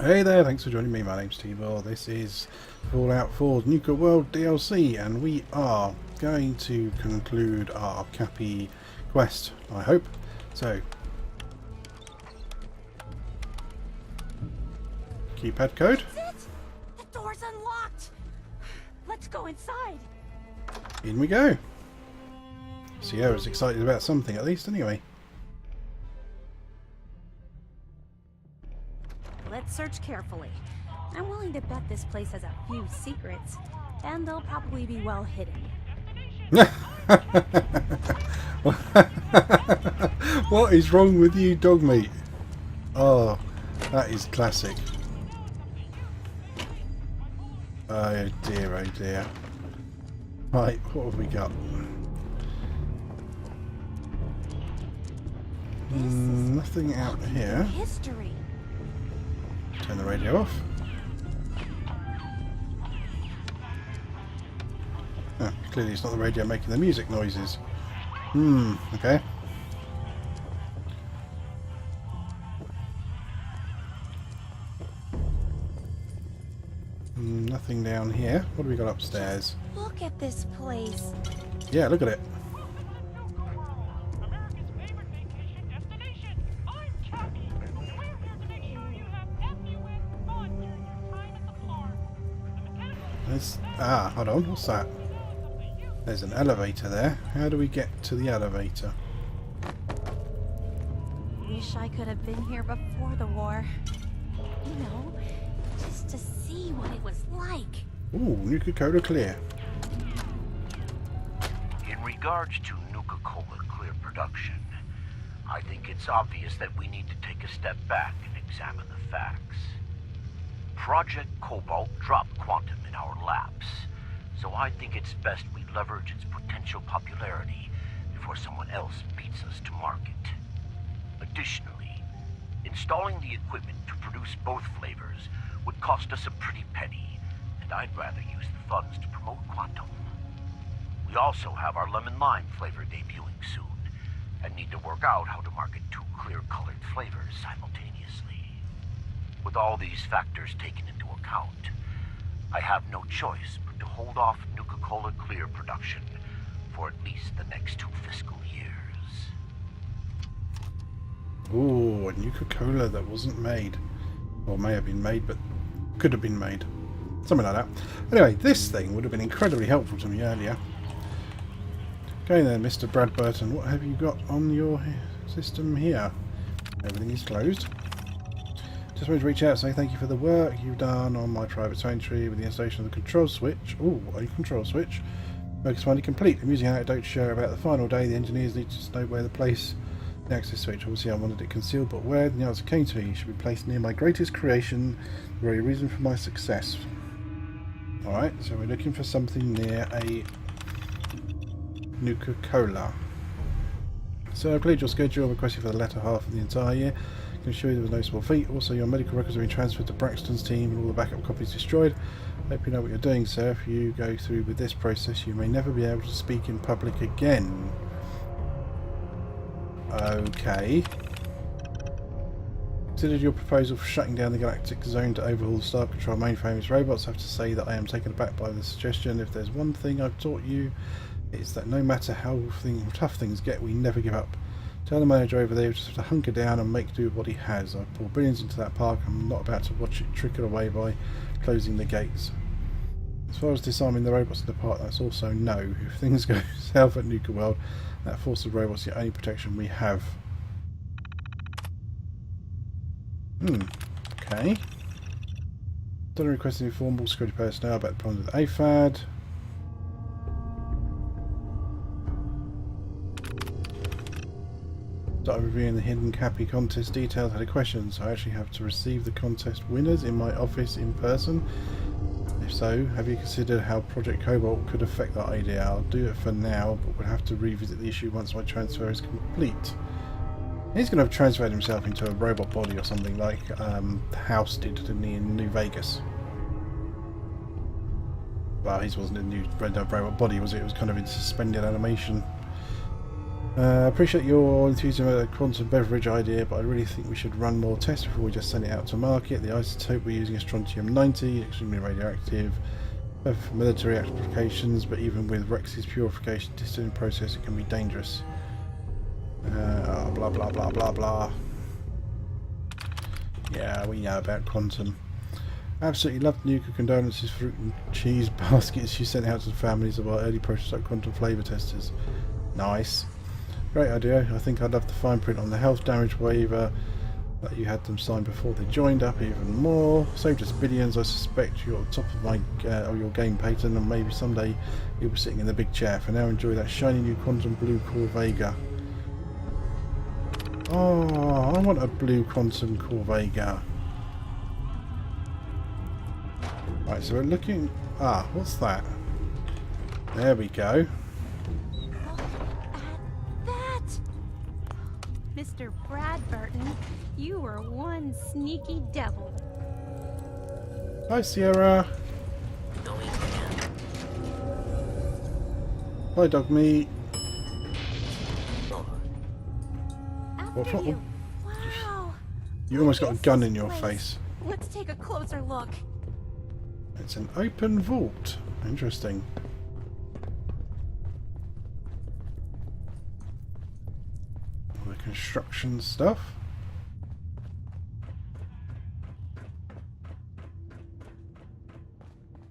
Hey there, thanks for joining me. My name's Teebor. This is Fallout 4's Nuka World DLC, and we are going to conclude our Cappy quest, I hope. So, keypad code. That's it! The door's unlocked! Let's go inside. In we go. Sierra's excited about something, at least, anyway. Let's search carefully. I'm willing to bet this place has a few secrets, and they'll probably be well hidden. What is wrong with you, dog meat? Oh, that is classic. Oh dear, oh dear. Right, what have we got? Nothing out here. History. Turn the radio off. Oh, clearly it's not the radio making the music noises. Okay. Nothing down here. What do we got upstairs? Look at this place. Yeah, look at it. America's favorite vacation destination. I'm Cappy. We're here to make sure you have fun during your time at the farm. Hold on, what's that? There's an elevator there. How do we get to the elevator? Wish I could have been here before the war. You know, just to see what it was like. Ooh, Nuka Cola Clear. In regards to Nuka Cola Clear production, I think it's obvious that we need to take a step back and examine the facts. Project Cobalt dropped Quantum in our laps, so I think it's best we leverage its potential popularity before someone else beats us to market. Additionally, installing the equipment to produce both flavors would cost us a pretty penny, and I'd rather use the funds to promote Quantum. We also have our lemon lime flavor debuting soon, and need to work out how to market two clear-colored flavors simultaneously. With all these factors taken into account, I have no choice but to hold off Nuka Cola Clear production for at least the next 2 fiscal years. Ooh, a Nuka Cola that wasn't made. Or may have been made, but could have been made. Something like that. Anyway, this thing would have been incredibly helpful to me earlier. Okay then, Mr. Brad Burton, what have you got on your system here? Everything is closed. Just wanted to reach out and say thank you for the work you've done on my private sanctuary with the installation of the control switch. Ooh, a control switch. Work is finally complete. Amusing anecdote to share about the final day. The engineers need to know where to place the access switch. Obviously I wanted it concealed, but where the answer came to me, it should be placed near my greatest creation, the very reason for my success. Alright, so we're looking for something near a Nuka Cola. So I cleared your schedule, requested for the latter half of the entire year. I can assure you there was no small feat. Also, your medical records have been transferred to Braxton's team and all the backup copies destroyed. Hope you know what you're doing, sir. If you go through with this process, you may never be able to speak in public again. Okay. Considered your proposal for shutting down the Galactic Zone to overhaul the Star Control mainframe's robots. I have to say that I am taken aback by the suggestion. If there's one thing I've taught you, it's that no matter how tough things get, we never give up. Tell the manager over there just have to hunker down and make do with what he has. I've poured billions into that park. I'm not about to watch it trickle away by closing the gates. As far as disarming the robots in the park, that's also no. If things go south at Nuka World, that force of robots is the only protection we have. Okay. Don't request any formal security personnel about the problems with AFAD. Started reviewing the hidden Cappy contest details. Had a question, so I actually have to receive the contest winners in my office in person. If so, have you considered how Project Cobalt could affect that idea? I'll do it for now, but we'll have to revisit the issue once my transfer is complete. He's going to have transferred himself into a robot body or something like House did, didn't he, in New Vegas? Well, his wasn't a new robot body, was it? It was kind of in suspended animation. I appreciate your enthusiasm about the quantum beverage idea, but I really think we should run more tests before we just send it out to market. The isotope we're using is strontium-90, extremely radioactive, perfect for military applications, but even with Rex's purification distilling process, it can be dangerous. Blah blah blah blah blah. Yeah, we know about quantum. Absolutely loved Nuka. Condolences, fruit and cheese baskets you sent out to the families of our early prototype quantum flavour testers. Nice. Great idea. I think I'd love the fine print on the health damage waiver that you had them sign before they joined up even more. Saved us billions. I suspect you're at the top of my or your game patent, and maybe someday you'll be sitting in the big chair. For now, enjoy that shiny new quantum blue Corvega. Oh, I want a blue quantum Corvega. Right, so we're looking... Ah, what's that? There we go. Mr. Bradburton, you were one sneaky devil. Hi, Sierra. Hi, dog meat. After you. Wow. You almost got a What is gun this in your place? face. Let's take a closer look. It's an open vault. Interesting. All the construction stuff.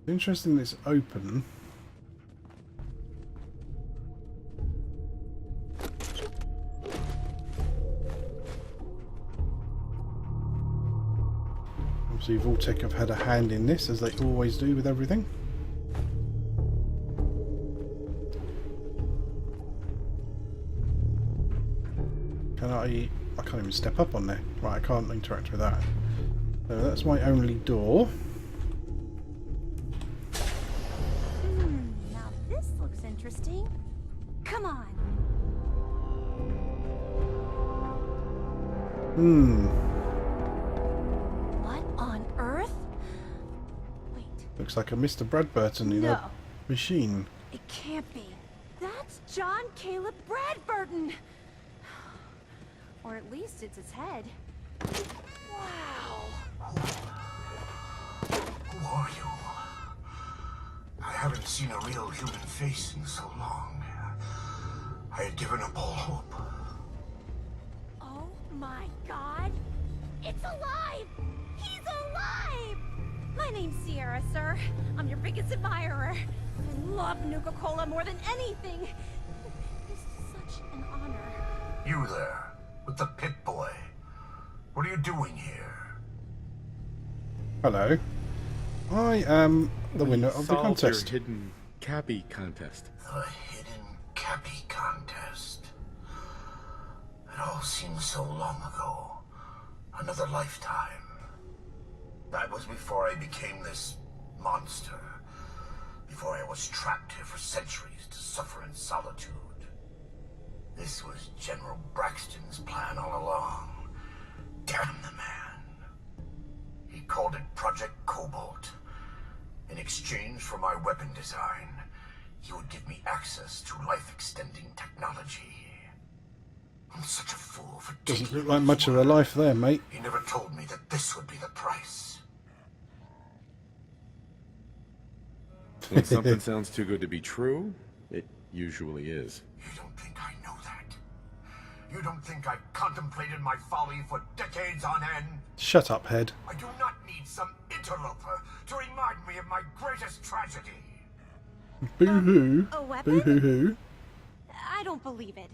Interesting that it's open. Obviously Vaultec have had a hand in this, as they always do with everything. I can't even step up on there. Right, I can't interact with that. So that's my only door. Now this looks interesting. Come on. What on earth? Wait. Looks like a Mr. Bradburton in a machine. It can't be. That's John Caleb Bradburton. Or at least it's his head. Wow. Who are you? I haven't seen a real human face in so long. I had given up all hope. Oh my god. It's alive! He's alive! My name's Sierra, sir. I'm your biggest admirer. I love Nuka-Cola more than anything. It's such an honor. You there, with the pit boy. What are you doing here? Hello. I am the winner of the Solved contest. your hidden Cappy contest. The hidden Cappy contest. It all seems so long ago. Another lifetime. That was before I became this monster. Before I was trapped here for centuries to suffer in solitude. This was General Braxton's plan all along. Damn the man. He called it Project Cobalt. In exchange for my weapon design, he would give me access to life-extending technology. I'm such a fool for Doesn't taking look like much of a life there, mate. He never told me that this would be the price. When something sounds too good to be true, it usually is. You don't think I know that? You don't think I've contemplated my folly for decades on end? Shut up, head. I do not need some interloper to remind me of my greatest tragedy. Boo-hoo. A weapon? Boo-hoo-hoo. I don't believe it.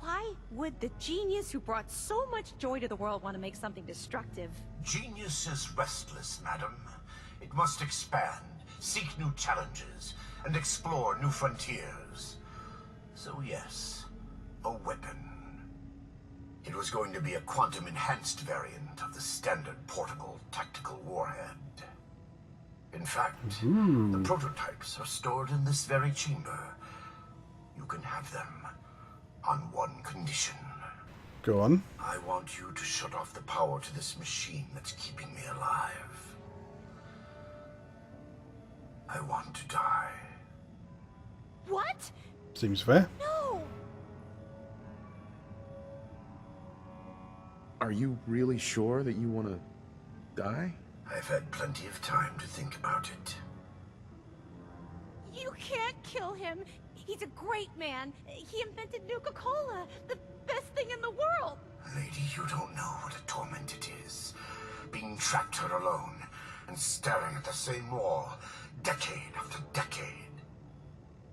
Why would the genius who brought so much joy to the world want to make something destructive? Genius is restless, madam. It must expand, seek new challenges, and explore new frontiers. So yes, a weapon. It was going to be a quantum-enhanced variant of the standard portable tactical warhead. In fact, the prototypes are stored in this very chamber. You can have them on one condition. Go on. I want you to shut off the power to this machine that's keeping me alive. I want to die. What? Seems fair. No! Are you really sure that you want to die? I've had plenty of time to think about it. You can't kill him. He's a great man. He invented Nuka-Cola, the best thing in the world. Lady, you don't know what a torment it is. Being trapped here alone and staring at the same wall, decade after decade.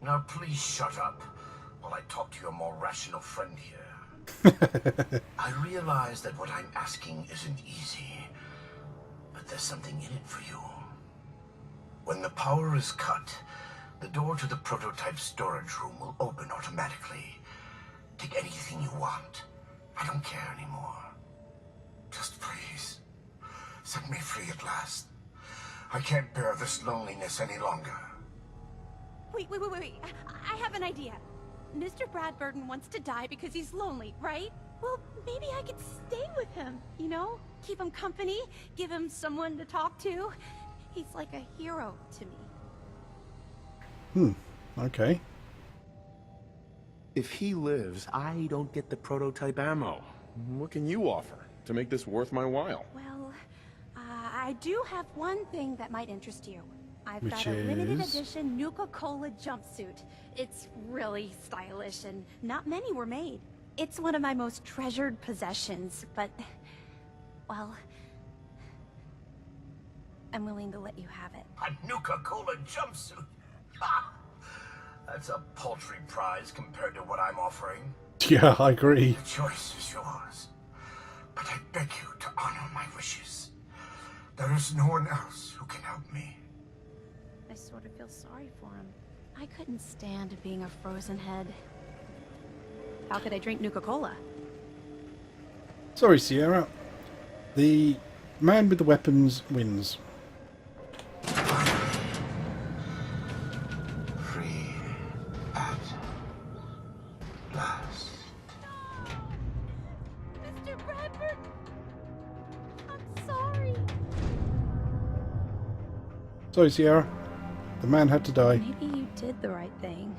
Now please shut up while I talk to your more rational friend here. I realize that what I'm asking isn't easy, but there's something in it for you. When the power is cut, the door to the prototype storage room will open automatically. Take anything you want. I don't care anymore. Just please, set me free at last. I can't bear this loneliness any longer. Wait. I have an idea. Mr. Bradburden wants to die because he's lonely, right? Well, maybe I could stay with him, you know? Keep him company, give him someone to talk to. He's like a hero to me. Okay. If he lives, I don't get the prototype ammo. What can you offer to make this worth my while? Well, I do have one thing that might interest you. I've Which got a limited is? edition Nuka-Cola jumpsuit. It's really stylish and not many were made. It's one of my most treasured possessions, but, well, I'm willing to let you have it. A Nuka-Cola jumpsuit? Ha! That's a paltry prize compared to what I'm offering. Yeah, I agree. The choice is yours. But I beg you to honor my wishes. There is no one else who can help me. I sort of feel sorry for him. I couldn't stand being a frozen head. How could I drink Nuka-Cola? Sorry, Sierra. The man with the weapons wins. Free at last. Mr. Bradford! I'm sorry. Sorry, Sierra. The man had to die. Maybe you did the right thing.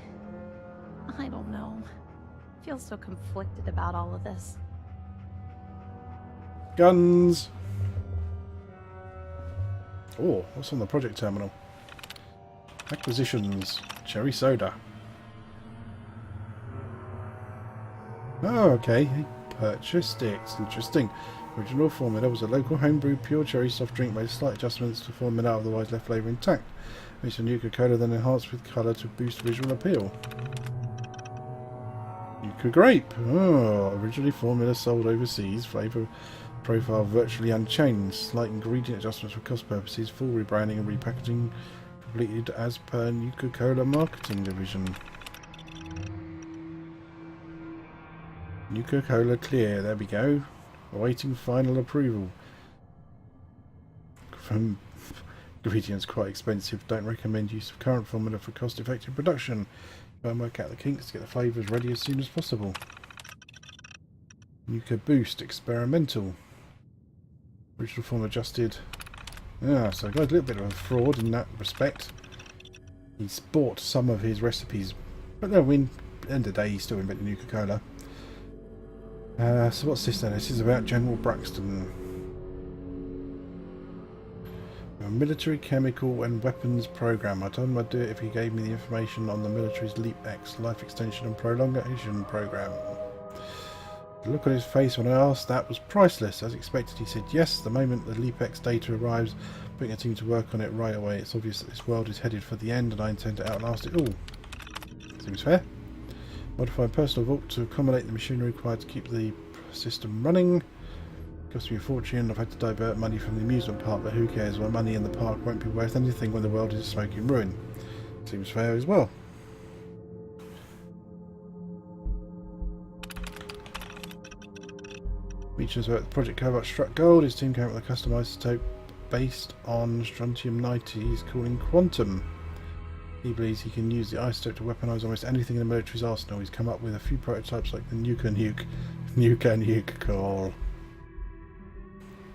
I don't know. I feel so conflicted about all of this. Guns. Oh, what's on the project terminal? Acquisitions. Cherry soda. Oh, okay. He purchased it. Interesting. Original formula was a local homebrew pure cherry soft drink made slight adjustments to formula, otherwise left flavour intact. Mixed with Nuka-Cola, then enhanced with colour to boost visual appeal. Nuka grape. Oh, originally formula sold overseas. Flavour profile virtually unchanged. Slight ingredient adjustments for cost purposes. Full rebranding and repackaging completed as per Nuka-Cola marketing division. Nuka-Cola clear. There we go. Awaiting final approval. From ingredients quite expensive. Don't recommend use of current formula for cost-effective production. Try and work out the kinks to get the flavours ready as soon as possible. Nuka Boost experimental. Original form adjusted. Yeah, so got a little bit of a fraud in that respect. He's bought some of his recipes, but no, at the end of the day, he still invented Nuka-Cola. So what's this then? This is about General Braxton. A military chemical and weapons program. I told him I'd do it if he gave me the information on the military's Leap X life extension and prolongation program. The look on his face when I asked that was priceless. As expected, he said yes. The moment the Leap X data arrives, putting a team to work on it right away. It's obvious that this world is headed for the end and I intend to outlast it all. Seems fair. Modify personal vault to accommodate the machinery required to keep the system running. Cost me a fortune. I've had to divert money from the amusement park, but who cares? My money in the park won't be worth anything when the world is a smoking ruin. Seems fair as well. Features about Project Cobalt struck gold. His team came up with a custom isotope based on strontium-90 he's calling Quantum. He believes he can use the isotope to weaponize almost anything in the military's arsenal. He's come up with a few prototypes like the Nuka call.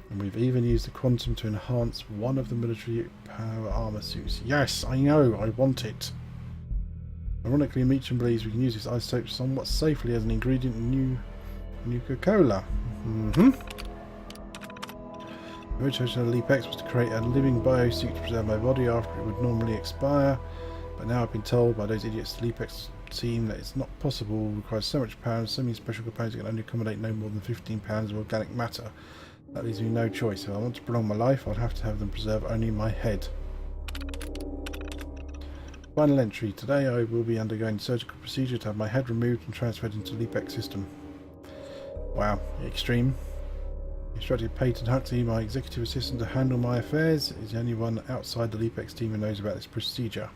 And we've even used the Quantum to enhance one of the military power armor suits. Yes, I know, I want it. Ironically, Meacham believes we can use this isotope somewhat safely as an ingredient in Nuka-Cola. The motivation of the Leap X was to create a living biosuit to preserve my body after it would normally expire. But now I've been told by those idiots at the Leap X team that it's not possible. It requires so much power and so many special components that can only accommodate no more than 15 pounds of organic matter. That leaves me no choice. If I want to prolong my life, I'd have to have them preserve only my head. Final entry. Today I will be undergoing a surgical procedure to have my head removed and transferred into the Leap X system. Wow, extreme. Instructed Peyton Huxley, my executive assistant, to handle my affairs. He's the only one outside the Leap X team who knows about this procedure.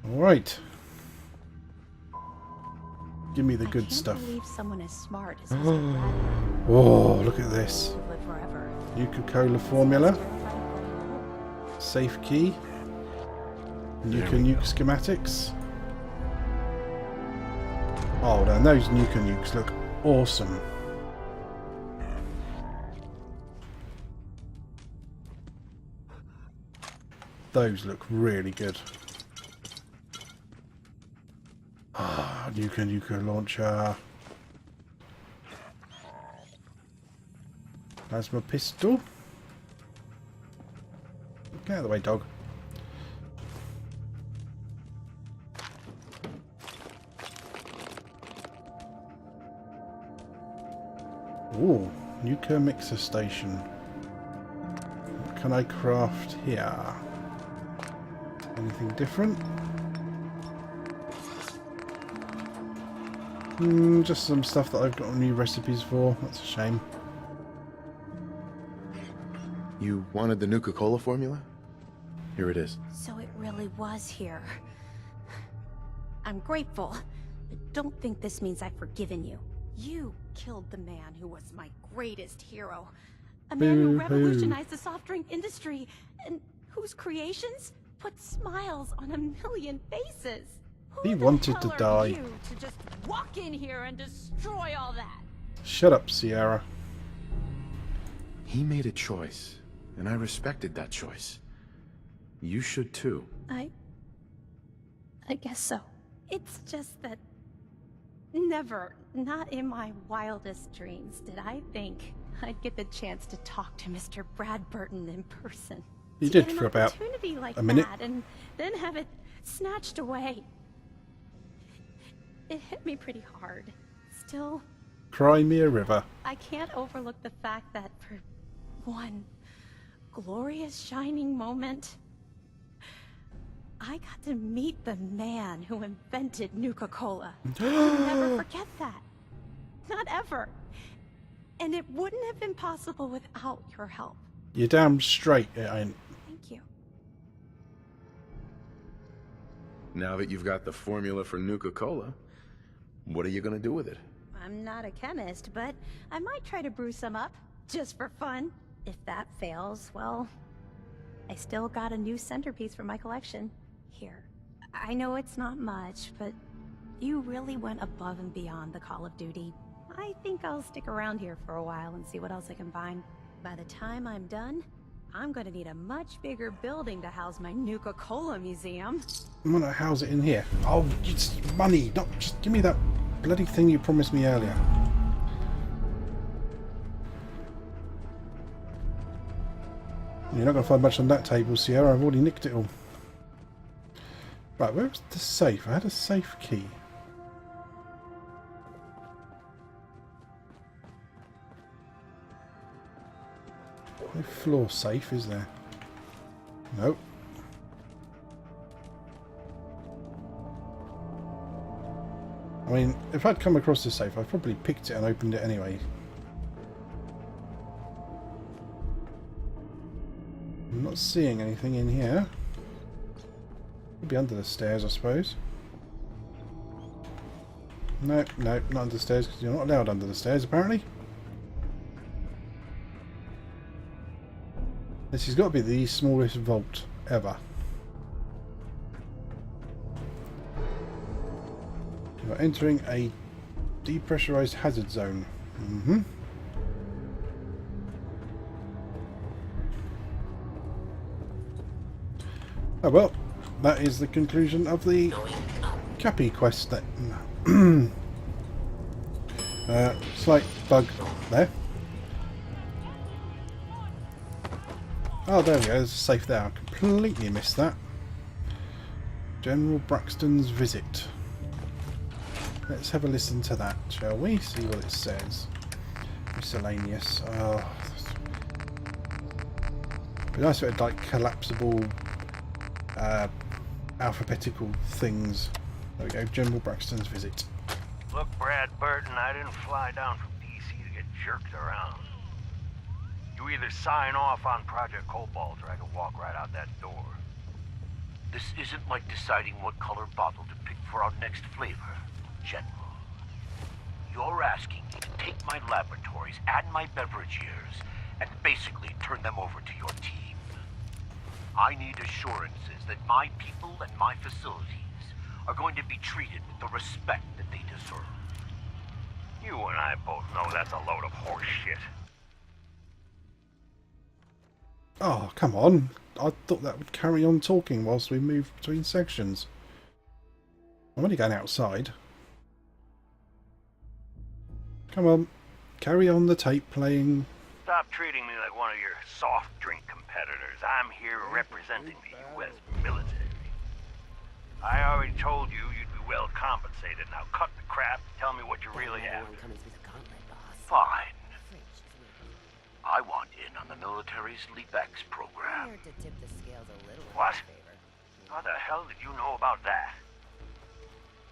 Alright. Give me the good stuff. I can't believe someone as smart as Mr. Bradley Oh, look at this. will live forever. Nuka-Cola formula. Safe key. Nuka schematics. Oh, and those Nuka nukes look awesome. Those look really good. Ah, Nuka launcher. Plasma pistol. Get out of the way, dog. Ooh, Nuka mixer station. What can I craft here? Anything different? Just some stuff that I've got new recipes for. That's a shame. You wanted the Nuka-Cola formula? Here it is. So it really was here. I'm grateful, but don't think this means I've forgiven you. You killed the man who was my greatest hero. A man who Boo-hoo. revolutionized the soft drink industry, and whose creations put smiles on a million faces. Who He the wanted hell to are die. You to just walk in here and destroy all that? Shut up, Sierra. He made a choice, and I respected that choice. You should too. I guess so. It's just that never, not in my wildest dreams, did I think I'd get the chance to talk to Mr. Bradburton in person. You To did get an for about opportunity like a minute. that, and then have it snatched away. It hit me pretty hard. Still, Cry me a river. I can't overlook the fact that for one glorious shining moment, I got to meet the man who invented Nuka-Cola. I'll never forget that. Not ever. And it wouldn't have been possible without your help. You're damn straight it ain't. Thank you. Now that you've got the formula for Nuka-Cola, what are you gonna do with it? I'm not a chemist, but I might try to brew some up, just for fun. If that fails, well, I still got a new centerpiece for my collection. Here. I know it's not much, but you really went above and beyond the Call of Duty. I think I'll stick around here for a while and see what else I can find. By the time I'm done, I'm gonna need a much bigger building to house my Nuka-Cola museum. I'm gonna house it in here. Oh, it's money. Not just give me that bloody thing you promised me earlier. You're not gonna find much on that table, Sierra. I've already nicked it all. Right, where was the safe? I had a safe key. No floor safe, is there? Nope. I mean, if I'd come across the safe, I'd probably picked it and opened it anyway. I'm not seeing anything in here. Could be under the stairs, I suppose. No, no, not under the stairs, because you're not allowed under the stairs, apparently. This has got to be the smallest vault ever. You are entering a depressurized hazard zone. Oh well, that is the conclusion of the Cappy quest. Slight bug there. Oh, there we go. There's a safe there. I completely missed that. General Braxton's visit. Let's have a listen to that, shall we? See what it says. Miscellaneous. Oh, it'd be nice if it had like collapsible, alphabetical things. There we go. General Braxton's visit. Look, Brad Burton, I didn't fly down from DC to get jerked around. You either sign off on Project Cobalt or I can walk right out that door. This isn't like deciding what color bottle to pick for our next flavor, General. You're asking me to take my laboratories and my beverage years and basically turn them over to your team. I need assurances that my people and my facilities are going to be treated with the respect that they deserve. You and I both know that's a load of horse shit. Oh, come on. I thought that would carry on talking whilst we move between sections. I'm only going outside. Come on. Carry on the tape playing. Stop treating me like one of your soft drink competitors. I'm here representing the U.S. military. I already told you you'd be well compensated. Now cut the crap and tell me what you really have. Fine. I want in on the military's LeapX program. What? How the hell did you know about that?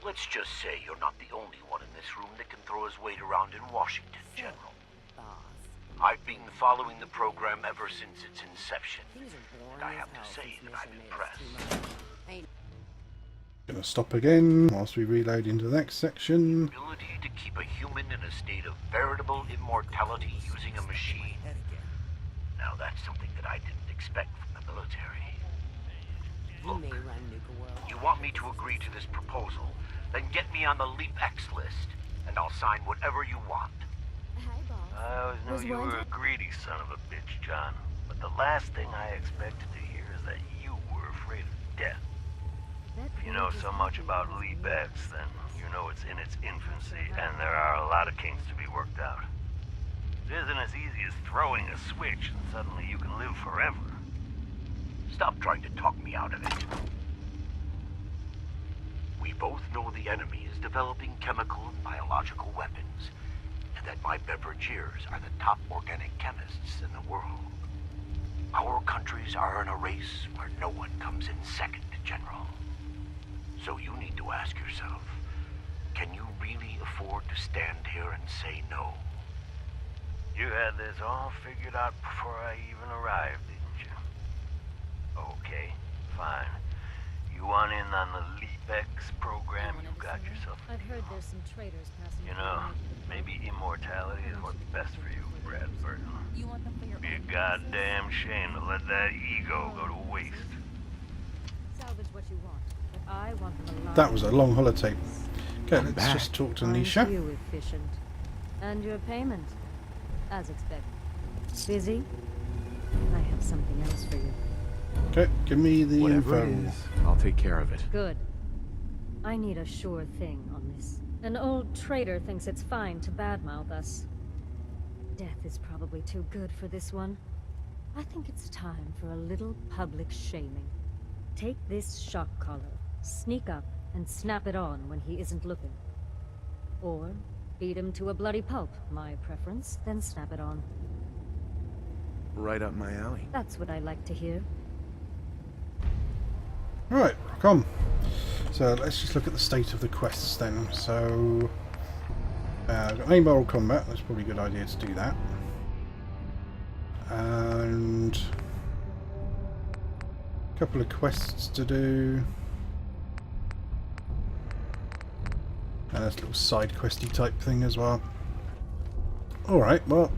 Let's just say you're not the only one in this room that can throw his weight around in Washington, General. I've been following the program ever since its inception, and I have to say that I'm impressed. Gonna stop again whilst we reload into the next section. The ability to keep a human in a state of veritable immortality using a machine. Now that's something that I didn't expect from the military. Look, you want me to agree to this proposal, then get me on the LeapX list, and I'll sign whatever you want. I always knew you were a greedy son of a bitch, John. But the last thing I expected to hear is that you were afraid of death. If you know so much about LeapX, then you know it's in its infancy, and there are a lot of kinks to be worked out. It isn't as easy as throwing a switch and suddenly you can live forever. Stop trying to talk me out of it. We both know the enemy is developing chemical and biological weapons, and that my beverageers are the top organic chemists in the world. Our countries are in a race where no one comes in second, General. So you need to ask yourself, can you really afford to stand here and say no? You had this all figured out before I even arrived, didn't you? Okay, fine. You want in on the LeapX program, you got yourself a I've deal. heard there's some traitors passing. You know, maybe immortality is what's best for you, Brad Burton. You want them for your Be a own goddamn shame to let that ego go to waste. Salvage what you want, but I want them alive. That was a long holotape. Okay, I'm let's back. just talk to Aren't Nisha. you efficient? And your payment, as expected. Busy? I have something else for you. Okay, give me the Whatever it info. is, I'll take care of it. Good. I need a sure thing on this. An old traitor thinks it's fine to badmouth us. Death is probably too good for this one. I think it's time for a little public shaming. Take this shock collar, sneak up, and snap it on when he isn't looking. Or beat him to a bloody pulp, my preference, then snap it on. Right up my alley. That's what I like to hear. Right, come. So let's just look at the state of the quests then. So, I've got aimbar combat. That's probably a good idea to do that. And a couple of quests to do. And this little side questy type thing as well. Alright, well,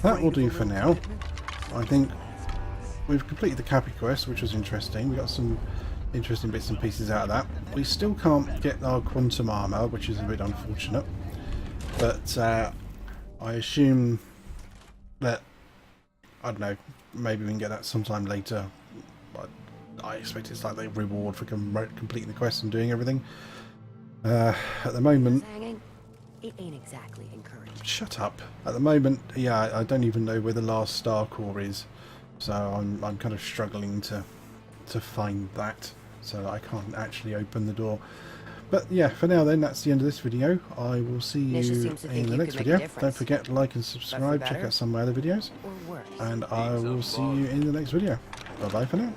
that will do for now. I think we've completed the Cappy quest, which was interesting. We got some interesting bits and pieces out of that. We still can't get our quantum armor, which is a bit unfortunate. But I assume that, I don't know, maybe we can get that sometime later. But I expect it's like the reward for completing the quest and doing everything. At the moment... It ain't exactly encouraging. Shut up. At the moment, yeah, I don't even know where the last star core is. So I'm kind of struggling to find that, so I can't actually open the door. But yeah, for now then, that's the end of this video. I will see you Nisha seems to think in the you next could make a video. difference. Don't forget to like and subscribe. Check better out some of my other videos. or worse. And I will see you in the next video. Bye bye for now.